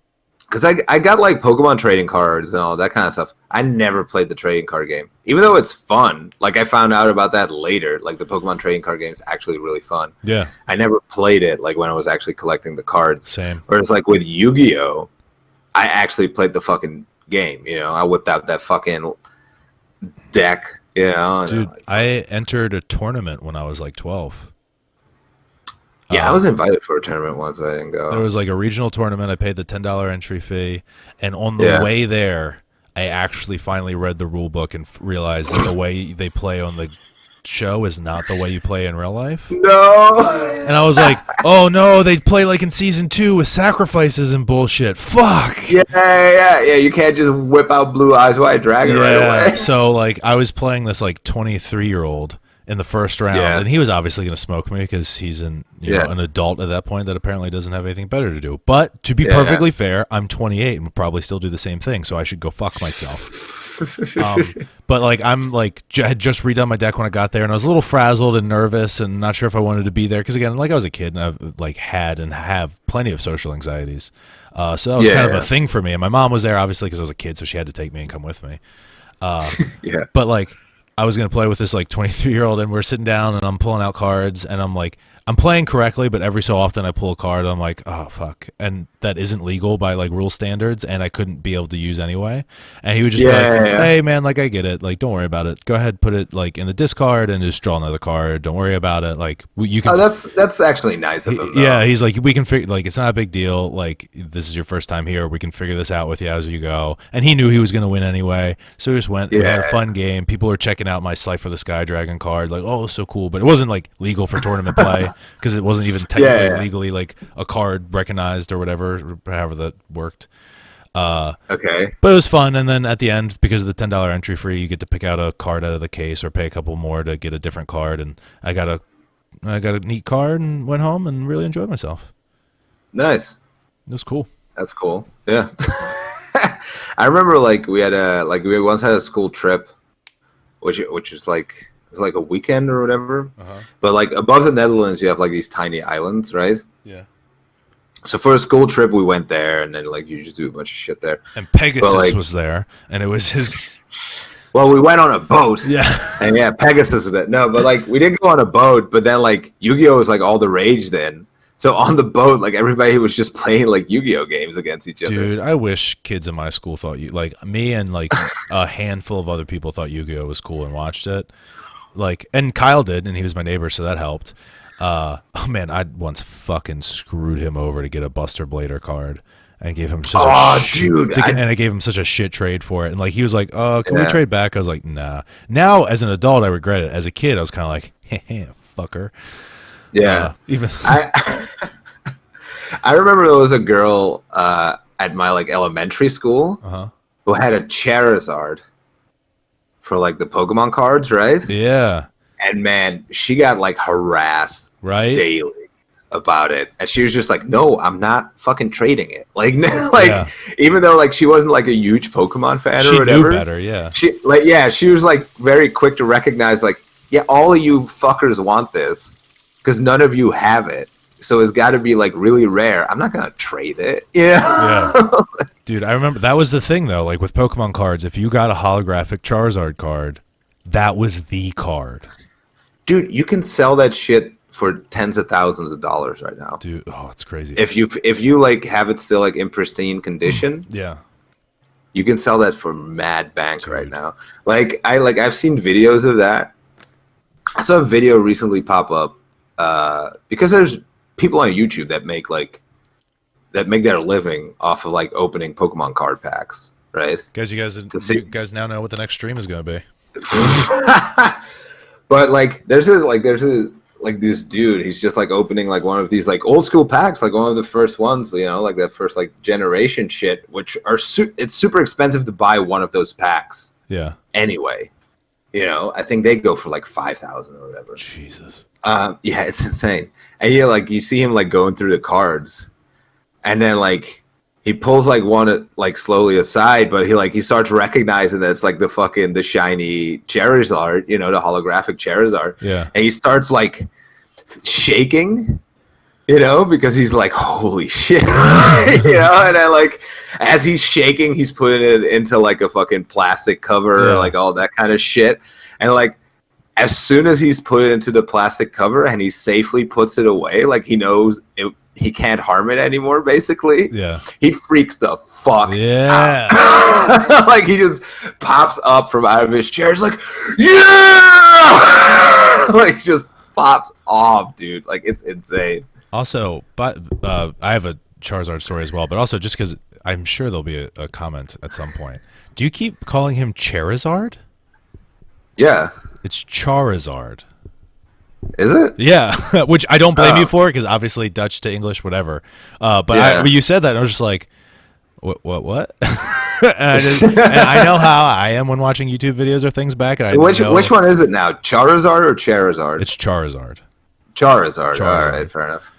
Because I got like Pokemon trading cards and all that kind of stuff. I never played the trading card game, even though it's fun. Like I found out about that later. Like the Pokemon trading card game is actually really fun. Yeah. I never played it like when I was actually collecting the cards. Same. Whereas like with Yu-Gi-Oh, I actually played the fucking game. You know, I whipped out that fucking deck. You know, dude, I entered a tournament when I was like 12. Yeah, I was invited for a tournament once, but I didn't go. There was like a regional tournament. I paid the $10 entry fee, and on the way there, I actually finally read the rule book and realized that the way they play on the show is not the way you play in real life. No. And I was like, oh no, they play like in season 2 with sacrifices and bullshit. Fuck. Yeah. You can't just whip out Blue Eyes White Dragon right away. So like I was playing this like 23-year-old in the first round, and he was obviously going to smoke me because he's an adult at that point that apparently doesn't have anything better to do. But to be perfectly fair, I'm 28 and would probably still do the same thing, so I should go fuck myself. But like I'm like had just redone my deck when I got there, and I was a little frazzled and nervous and not sure if I wanted to be there because again, like I was a kid and I've like had and have plenty of social anxieties. So that was kind of a thing for me, and my mom was there obviously because I was a kid, so she had to take me and come with me. But like I was going to play with this like 23-year-old, and we're sitting down and I'm pulling out cards and I'm like, I'm playing correctly, but every so often I pull a card. I'm like, oh, fuck. And that isn't legal by like rule standards, and I couldn't be able to use anyway. And he would just be like, hey, man, like I get it. Like, don't worry about it. Go ahead, put it like in the discard and just draw another card. Don't worry about it. Like, you can. Oh, that's actually nice of him. Yeah, he's like, we can figure, like, it's not a big deal. Like, this is your first time here. We can figure this out with you as you go. And he knew he was going to win anyway. So we just went. We had a fun game. People were checking out my Slifer the Sky Dragon card. Like, oh, so cool. But it wasn't like legal for tournament play. Because it wasn't even technically legally like a card recognized or whatever, however that worked. Okay. But it was fun, and then at the end, because of the $10 entry fee, you get to pick out a card out of the case or pay a couple more to get a different card. And I got a neat card and went home and really enjoyed myself. Nice. It was cool. That's cool. Yeah. I remember like we once had a school trip, which was like It's like a weekend or whatever. Uh-huh. But like above the Netherlands, you have like these tiny islands, right? Yeah. So for a school trip, we went there, and then like you just do a bunch of shit there. And Pegasus like, was there, and it was his. Well, we went on a boat. Yeah. And yeah, Pegasus was there. No, but like we didn't go on a boat, but then like Yu-Gi-Oh was like all the rage then. So on the boat, like everybody was just playing like Yu-Gi-Oh games against each other. Dude, I wish kids in my school thought like me and like a handful of other people thought Yu-Gi-Oh was cool and watched it. Like, and Kyle did, and he was my neighbor, so that helped. Oh man, I once fucking screwed him over to get a Buster Blader card, and gave him such and I gave him such a shit trade for it. And like he was like, "Oh, can we trade back?" I was like, "Nah." Now, as an adult, I regret it. As a kid, I was kind of like, "Hey, fucker." Yeah, even I remember there was a girl at my like elementary school who had a Charizard for like the Pokemon cards, right? Yeah. And man, she got like harassed daily about it, and she was just like, "No, I'm not fucking trading it." Like, even though like she wasn't like a huge Pokemon fan or whatever, knew better. Yeah, she was like very quick to recognize like, yeah, all of you fuckers want this because none of you have it, so it's got to be like really rare. I'm not gonna trade it. Yeah. Dude, I remember that was the thing though. Like with Pokemon cards, if you got a holographic Charizard card, that was the card. Dude, you can sell that shit for tens of thousands of dollars right now. Dude, oh, it's crazy. If you like have it still like in pristine condition, yeah, you can sell that for mad bank right now. I've seen videos of that. I saw a video recently pop up because there's people on YouTube that make their living off of like opening Pokemon card packs, right? You guys now know what the next stream is going to be. But like there's this dude, he's just like opening like one of these like old school packs, like one of the first ones, you know, like that first like generation shit, which are it's super expensive to buy one of those packs. Yeah. Anyway, you know, I think they go for like 5,000 or whatever. Jesus. Yeah, it's insane. And yeah, like you see him like going through the cards, and then like he pulls like one like slowly aside, but he starts recognizing that it's like the shiny Charizard, you know, the holographic Charizard. Yeah. And he starts like shaking, you know, because he's like, holy shit. You know, and then like as he's shaking, he's putting it into like a fucking plastic cover, like all that kind of shit. And like as soon as he's put it into the plastic cover and he safely puts it away, like he knows he can't harm it anymore, basically. Yeah. He freaks the fuck out. Like he just pops up from out of his chair. He's like, yeah! Like just pops off, dude. Like it's insane. Also, but I have a Charizard story as well, but also just because I'm sure there'll be a comment at some point. Do you keep calling him Charizard? Yeah. It's Charizard. Is it? Yeah, which I don't blame you for because obviously Dutch to English, whatever. But when you said that, I was just like, what? and I know how I am when watching YouTube videos or things back. And so which one is it now? Charizard or Charizard? It's Charizard. Charizard. All right, fair enough.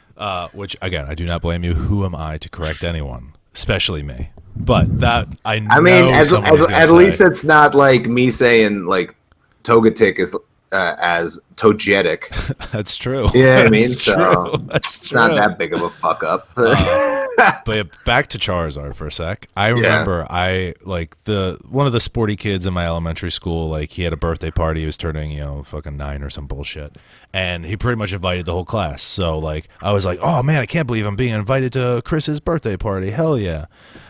Which again, I do not blame you. Who am I to correct anyone, especially me? But that I mean, at least it's not like me saying like Togetic is as Togetic. That's true. Yeah, I mean, it's not that big of a fuck up. But back to Charizard for a sec. I remember one of the sporty kids in my elementary school, like he had a birthday party. He was turning, you know, fucking 9 or some bullshit. And he pretty much invited the whole class. So like I was like, oh man, I can't believe I'm being invited to Chris's birthday party. Hell yeah.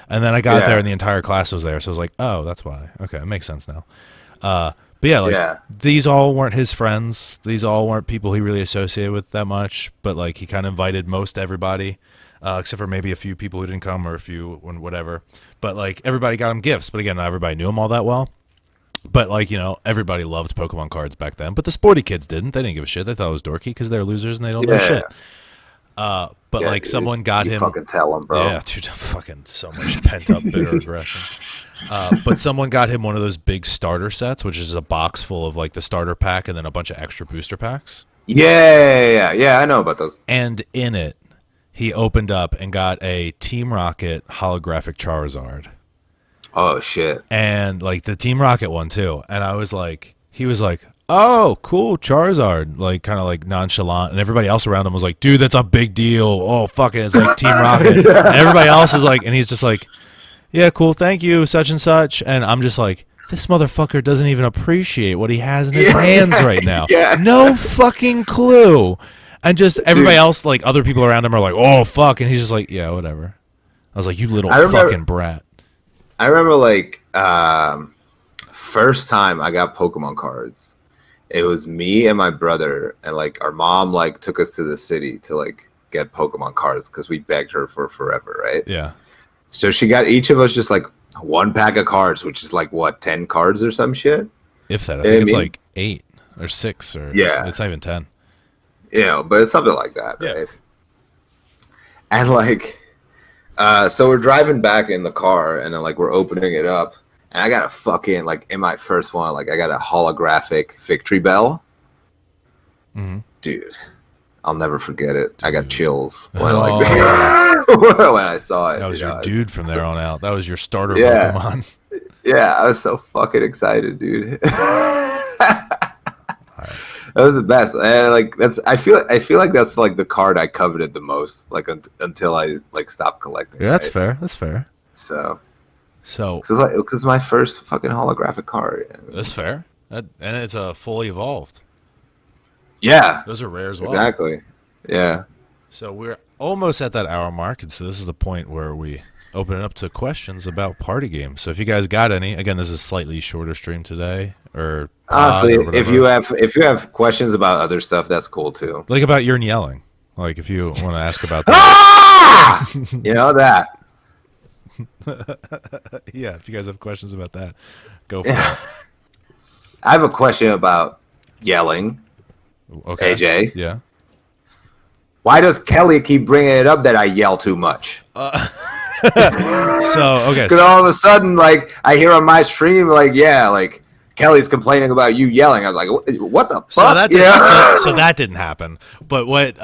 And then I got there and the entire class was there. So I was like, oh, that's why. Okay, it makes sense now. But yeah, these all weren't his friends. These all weren't people he really associated with that much. But like he kind of invited most everybody, except for maybe a few people who didn't come or a few whatever. But like everybody got him gifts. But again, not everybody knew him all that well. But like, you know, everybody loved Pokemon cards back then. But the sporty kids didn't. They didn't give a shit. They thought it was dorky because they're losers and they don't know shit. But like dude, someone got him. Fucking tell him, bro. Yeah, dude, fucking so much pent up bitter aggression. But someone got him one of those big starter sets, which is a box full of like the starter pack and then a bunch of extra booster packs. Yeah. I know about those. And in it, he opened up and got a Team Rocket holographic Charizard. Oh shit! And like the Team Rocket one too. And I was like, he was like, oh, cool, Charizard, like kind of like nonchalant, and everybody else around him was like, dude, that's a big deal. Oh, fuck it, it's like Team Rocket. Yeah. And everybody else is like, and he's just like, yeah, cool, thank you, such and such. And I'm just like, this motherfucker doesn't even appreciate what he has in his hands right now. Yeah. No fucking clue. And just everybody else, like other people around him, are like, oh fuck, and he's just like, yeah, whatever. I was like, you little fucking brat. I remember like first time I got Pokemon cards. It was me and my brother, and like our mom like took us to the city to like get Pokemon cards because we begged her for forever, right? Yeah. So she got each of us just like one pack of cards, which is like what, 10 cards or some shit. If that, I think it's like 8 or 6 or yeah, it's not even 10. You know, but it's something like that, right? Yeah. And like, so we're driving back in the car, and then like we're opening it up. And I got a fucking, like, in my first one, like, I got a holographic Victory Bell. Mm-hmm. Dude, I'll never forget it. I got chills when, when I saw it. That was your was dude from there on out. That was your starter yeah. Pokemon. Yeah, I was so fucking excited, dude. That was the best. And, like, I feel like that's, like, the card I coveted the most, like, until I, like, stopped collecting. Yeah, that's fair. That's fair. So it's like, my first fucking holographic card. That's fair. And it's fully evolved. Yeah. Those are rare as well. Exactly. Yeah. So we're almost at that hour mark, and so this is the point where we open it up to questions about party games. So if you guys got any, again, this is a slightly shorter stream today, or honestly, or if you have questions about other stuff, that's cool too. Like about Jurn yelling. Like if you want to ask about that. Ah! You know that. Yeah, if you guys have questions about that, go for it. I have a question about yelling. Okay. AJ. Yeah. Why does Kelly keep bringing it up that I yell too much? Because all of a sudden, like, I hear on my stream, like, yeah, like, Kelly's complaining about you yelling. I was like, what the fuck? So that didn't happen. But what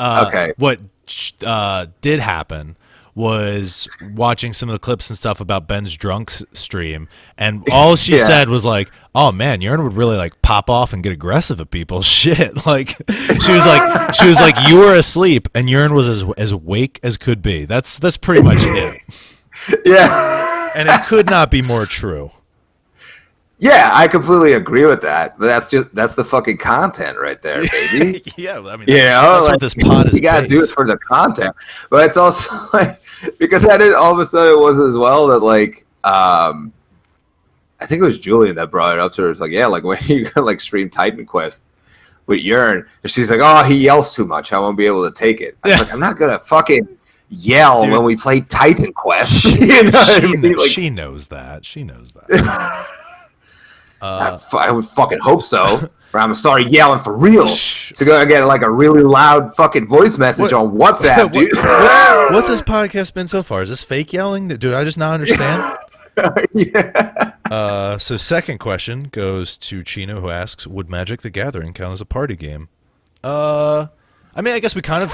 did happen was watching some of the clips and stuff about Ben's drunk stream, and all she said was like, "Oh man, Jurn would really like pop off and get aggressive at people." Shit, like she was like, "You were asleep, and Jurn was as awake as could be." That's pretty much it. Yeah, and it could not be more true. Yeah, I completely agree with that. But that's the fucking content right there, baby. Yeah, I mean, that's like, what this pod is. You gotta do it for the content, but it's also like because I didn't all of a sudden it was as well that like I think it was Julian that brought it up to her. It's like, yeah, like when you like stream Titan Quest with Jurn, and she's like, oh, he yells too much. I won't be able to take it. I was like, I'm not gonna fucking yell when we play Titan Quest. You know what I mean? Like, she knows that. She knows that. I would fucking hope so. Or I'm gonna start yelling for real. So go get like a really loud fucking voice message on WhatsApp, dude. What's this podcast been so far? Is this fake yelling? Do I just not understand? Yeah. So second question goes to Chino, who asks, would Magic the Gathering count as a party game? I mean, I guess we kind of,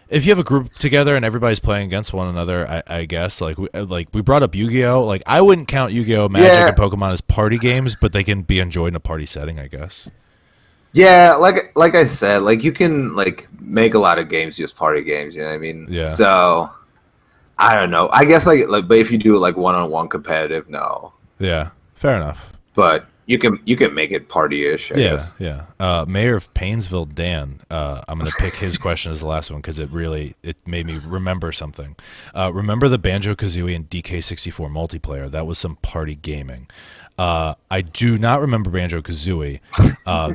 if you have a group together and everybody's playing against one another, I guess like we brought up Yu-Gi-Oh. Like I wouldn't count Yu-Gi-Oh, Magic, and Pokemon as party games, but they can be enjoyed in a party setting, I guess. Yeah, like I said, like you can like make a lot of games just party games. You know what I mean? Yeah. So I don't know. I guess like but if you do like one-on-one competitive, no. Yeah, fair enough. But you can make it party-ish, I guess. Yeah. Mayor of Painesville, Dan. I'm going to pick his question as the last one because it made me remember something. Remember the Banjo-Kazooie and DK64 multiplayer? That was some party gaming. I do not remember Banjo-Kazooie.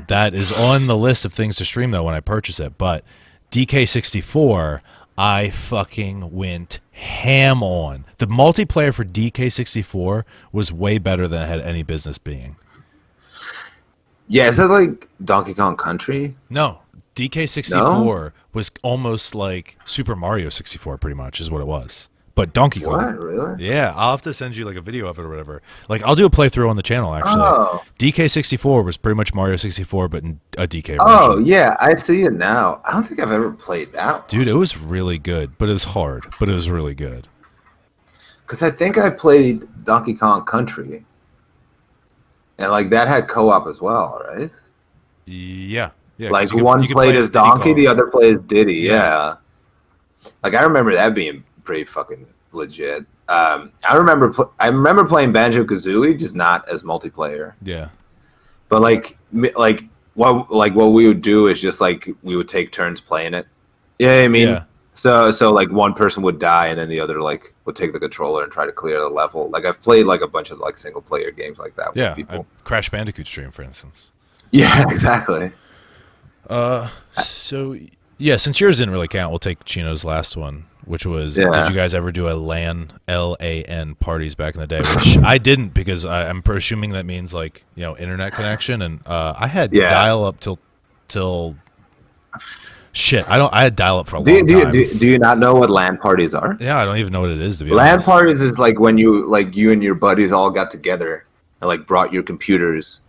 That is on the list of things to stream, though, when I purchase it. But DK64, I fucking went ham on. The multiplayer for DK64 was way better than it had any business being. Yeah, is that like Donkey Kong Country? No, DK64 was almost like Super Mario 64, pretty much, is what it was. But Donkey Kong. What, really? Yeah, I'll have to send you like a video of it or whatever. Like, I'll do a playthrough on the channel, actually. Oh. DK64 was pretty much Mario 64, but in a DK version. Oh, yeah, I see it now. I don't think I've ever played that one. Dude, it was really good, but it was hard, but it was really good. Because I think I played Donkey Kong Country. And, like, that had co-op as well, right? Yeah. Yeah. 'Cause Like you one could played play as Diddy Donkey, Kong. the other played as Diddy. Yeah. Yeah. Like I remember that being pretty fucking legit. I remember playing Banjo Kazooie, just not as multiplayer. Yeah. But what we would do is just like we would take turns playing it. Yeah, I mean, Yeah. so like one person would die and then the other like would take the controller and try to clear the level. Like I've played like a bunch of like single player games like that with Yeah. A people. Crash Bandicoot stream, for instance. Yeah, exactly. So yeah, since yours didn't really count, we'll take Chino's last one, which was, Yeah. did you guys ever do a LAN, LAN parties back in the day? Which I didn't, because I'm presuming that means like, internet connection, and I had Yeah. dial up till shit. I had dial up for a Do you, long do, you, time. do you not know what LAN parties are? Yeah, I don't even know what it is, to be LAN honest. parties is like when you and your buddies all got together and like brought your computers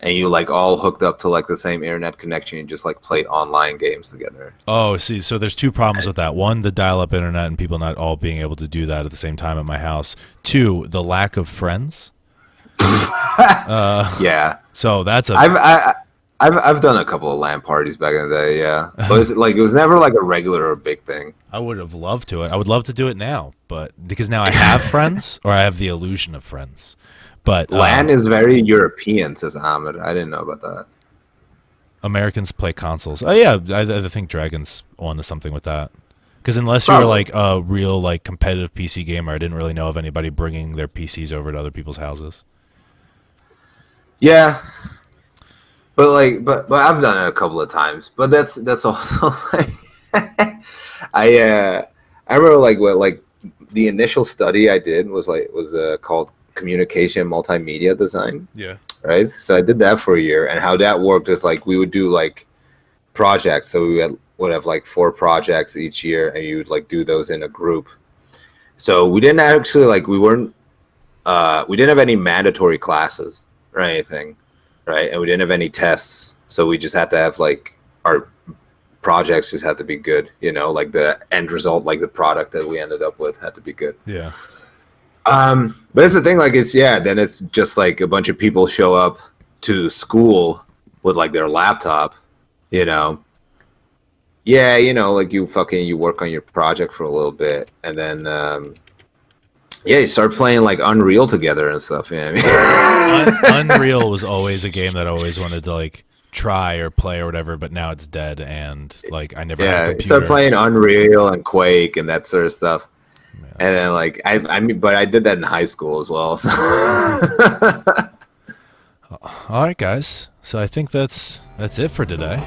and you like all hooked up to like the same internet connection and just like played online games together. Oh, see, so there's two problems with that. One, the dial-up internet and people not all being able to do that at the same time at my house. Two, the lack of friends. Yeah, So that's a I've done a couple of LAN parties back in the day. Yeah, but it was never like a regular or big thing. I would have loved to. I would love to do it now, but because now I have friends, or I have the illusion of friends. But LAN is very European, says Ahmed. I didn't know about that. Americans play consoles. Oh yeah, I think Dragon's on to something with that. Because unless you're Probably. like a real like competitive PC gamer, I didn't really know of anybody bringing their PCs over to other people's houses. Yeah, but I've done it a couple of times. But that's also like I remember what the initial study I did was called communication multimedia design, Yeah. right? So I did that for a year, and how that worked is like we would do like projects. So would have like 4 projects each year, and you would like do those in a group. So we didn't actually we didn't have any mandatory classes or anything, right? And we didn't have any tests, so we just had to have like our projects just had to be good, like the end result, like the product that we ended up with had to be good. Yeah. But it's the thing, like then it's just like a bunch of people show up to school with like their laptop, Yeah, like you work on your project for a little bit, and then you start playing like Unreal together and stuff. Yeah, Unreal was always a game that I always wanted to like try or play or whatever, but now it's dead, and like I never had a you computer. start playing Unreal and Quake and that sort of stuff. Yes. And then like but I did that in high school as well. So. All right, guys. So I think that's it for today.